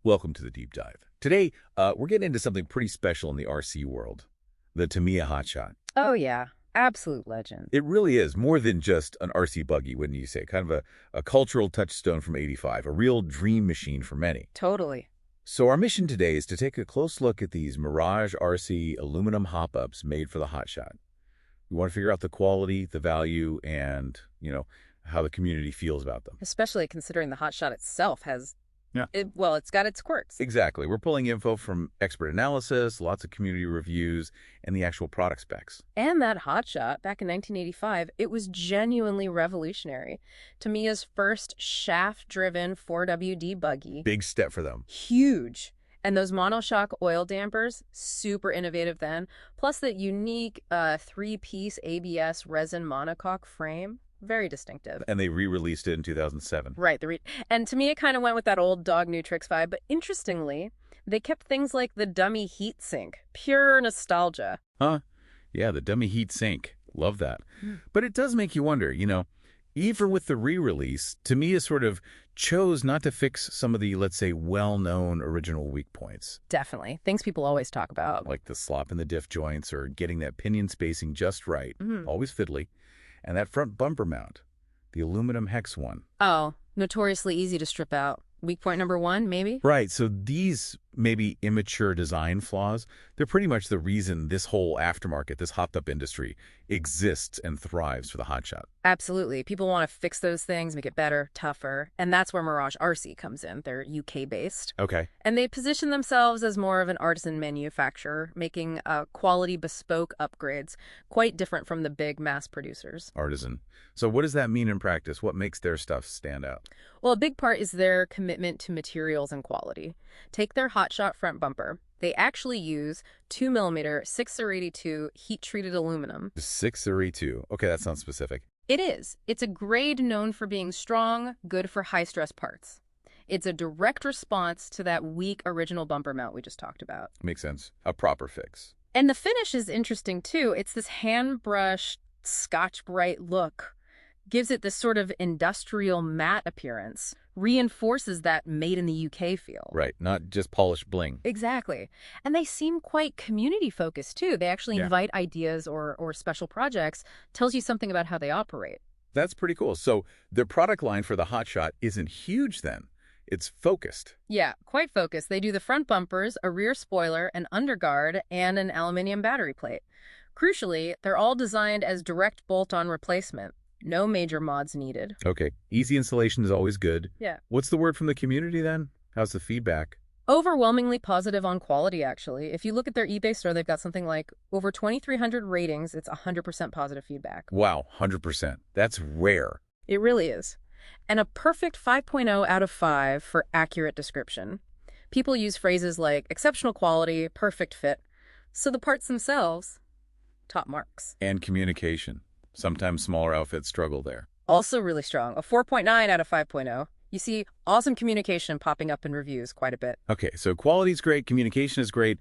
Welcome to the Deep Dive. Today, we're getting into something pretty special in the RC world, the Tamiya Hotshot. Oh, yeah. Absolute legend. It really is more than just an RC buggy, wouldn't you say? Kind of a cultural touchstone from '85, a real dream machine for many. Totally. So our mission today is to take a close look at these Mirage RC aluminum hop-ups made for the Hotshot. We want to figure out the quality, the value, and, how the community feels about them. Especially considering the hotshot itself has, Yeah. it's got its quirks. Exactly. We're pulling info from expert analysis, lots of community reviews, and the actual product specs. And that hotshot, back in 1985, it was genuinely revolutionary. Tamiya's first shaft-driven 4WD buggy. Big step for them. Huge. And those monoshock oil dampers, super innovative then. Plus that unique three-piece ABS resin monocoque frame. Very distinctive. And they re-released it in 2007. Right. And to me, it kind of went with that old dog new tricks vibe. But interestingly, they kept things like the dummy heat sink. Pure nostalgia. Huh? Yeah, the dummy heat sink. Love that. But it does make you wonder, even with the re-release, Tamiya sort of chose not to fix some of the, let's say, well-known original weak points. Definitely. Things people always talk about. Like the slop in the diff joints or getting that pinion spacing just right. Always fiddly. And that front bumper mount, the aluminum hex one. Oh, notoriously easy to strip out. Weak point number one, maybe? Right, so these maybe immature design flaws, they're pretty much the reason this whole aftermarket, this hopped-up industry, exists and thrives for the hotshot. Absolutely. People want to fix those things, make it better, tougher. And that's where Mirage RC comes in. They're UK-based. Okay. And they position themselves as more of an artisan manufacturer, making quality bespoke upgrades, quite different from the big mass producers. Artisan. So what does that mean in practice? What makes their stuff stand out? Well, a big part is their commitment to materials and quality. Take their hotshot front bumper. They actually use 2mm 682 heat-treated aluminum. 632. Okay, that sounds specific. It is. It's a grade known for being strong, good for high-stress parts. It's a direct response to that weak original bumper mount we just talked about. Makes sense. A proper fix. And the finish is interesting, too. It's this hand-brushed, Scotch-Brite look. Gives it this sort of industrial matte appearance, reinforces that made-in-the-UK feel. Right, not just polished bling. Exactly. And they seem quite community-focused, too. They actually invite ideas or special projects, tells you something about how they operate. That's pretty cool. So their product line for the hotshot isn't huge then. It's focused. Yeah, quite focused. They do the front bumpers, a rear spoiler, an underguard, and an aluminum battery plate. Crucially, they're all designed as direct bolt-on replacement. No major mods needed. Okay. Easy installation is always good. Yeah. What's the word from the community then? How's the feedback? Overwhelmingly positive on quality, actually. If you look at their eBay store, they've got something like over 2,300 ratings. It's 100% positive feedback. Wow, 100%. That's rare. It really is. And a perfect 5.0 out of 5 for accurate description. People use phrases like exceptional quality, perfect fit. So the parts themselves, top marks. And communication. Sometimes smaller outfits struggle there. Also really strong. A 4.9 out of 5.0. You see awesome communication popping up in reviews quite a bit. Okay, so quality's great, communication is great.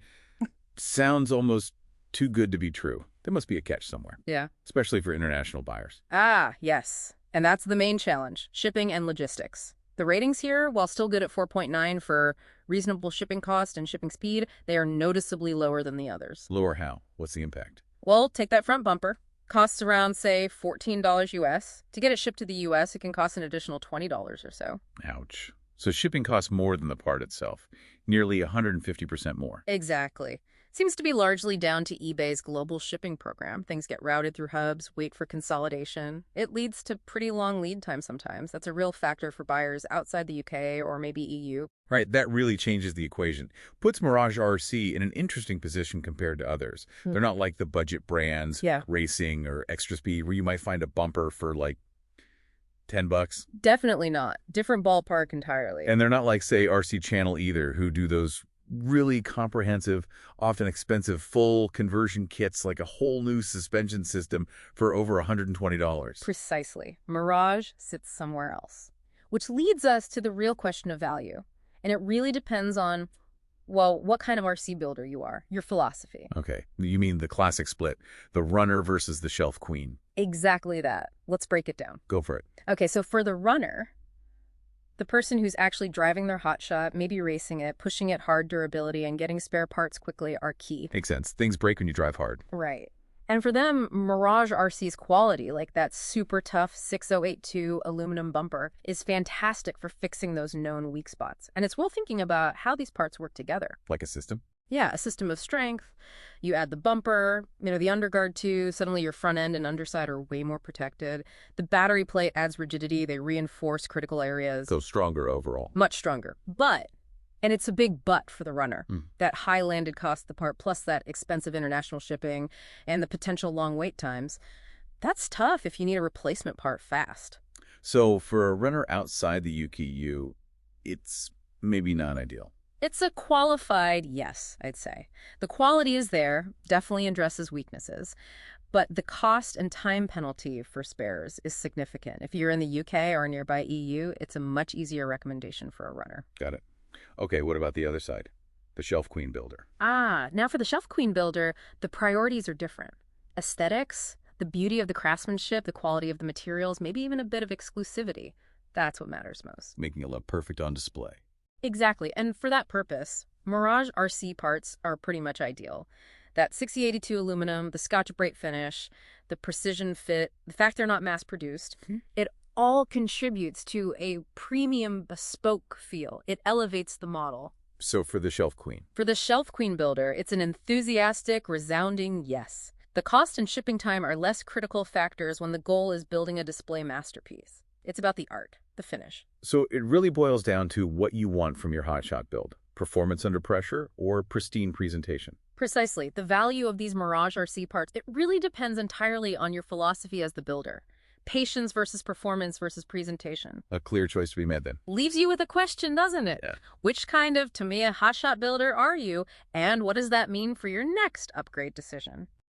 Sounds almost too good to be true. There must be a catch somewhere. Yeah. Especially for international buyers. Ah, yes. And that's the main challenge, shipping and logistics. The ratings here, while still good at 4.9 for reasonable shipping cost and shipping speed, they are noticeably lower than the others. Lower how? What's the impact? Well, take that front bumper. Costs around, say, $14 US. To get it shipped to the US, it can cost an additional $20 or so. Ouch. So shipping costs more than the part itself, nearly 150% more. Exactly. Seems to be largely down to eBay's global shipping program. Things get routed through hubs, wait for consolidation. It leads to pretty long lead time sometimes. That's a real factor for buyers outside the UK or maybe EU. Right, that really changes the equation. Puts Mirage RC in an interesting position compared to others. They're not like the budget brands, racing or extra speed, where you might find a bumper for like $10. Definitely not. Different ballpark entirely. And they're not like, say, RC Channel either, who do those really comprehensive, often expensive full conversion kits like a whole new suspension system for over $120. Precisely. Mirage sits somewhere else. Which leads us to the real question of value. And it really depends on, well, what kind of RC builder you are, your philosophy. Okay. You mean the classic split, the runner versus the shelf queen. Exactly that. Let's break it down. Go for it. Okay, so for the runner, The person who's actually driving their hotshot, maybe racing it, pushing it hard durability, and getting spare parts quickly are key. Makes sense. Things break when you drive hard. Right. And for them, Mirage RC's quality, like that super tough 6082 aluminum bumper, is fantastic for fixing those known weak spots. And it's worth thinking about how these parts work together. Like a system? Yeah, a system of strength. You add the bumper, the underguard too. Suddenly your front end and underside are way more protected. The battery plate adds rigidity. They reinforce critical areas. So stronger overall. Much stronger. And it's a big but for the runner. That high landed cost of the part, plus that expensive international shipping and the potential long wait times. That's tough if you need a replacement part fast. So for a runner outside the UKU, it's maybe not ideal. It's a qualified yes, I'd say. The quality is there, definitely addresses weaknesses, but the cost and time penalty for spares is significant. If you're in the UK or nearby EU, it's a much easier recommendation for a runner. Got it. Okay, what about the other side? The Shelf Queen builder. Now for the Shelf Queen builder, the priorities are different. Aesthetics, the beauty of the craftsmanship, the quality of the materials, maybe even a bit of exclusivity. That's what matters most. Making it look perfect on display. Exactly, and for that purpose, Mirage RC parts are pretty much ideal. That 6082 aluminum, the Scotch-Brite finish, the precision fit, the fact they're not mass-produced, it all contributes to a premium bespoke feel. It elevates the model. So for the Shelf Queen? For the Shelf Queen builder, it's an enthusiastic, resounding yes. The cost and shipping time are less critical factors when the goal is building a display masterpiece. It's about the art, the finish. So it really boils down to what you want from your hotshot build. Performance under pressure or pristine presentation. Precisely. The value of these Mirage RC parts, it really depends entirely on your philosophy as the builder. Patience versus performance versus presentation. A clear choice to be made then. Leaves you with a question, doesn't it? Yeah. Which kind of Tamiya hotshot builder are you, and what does that mean for your next upgrade decision?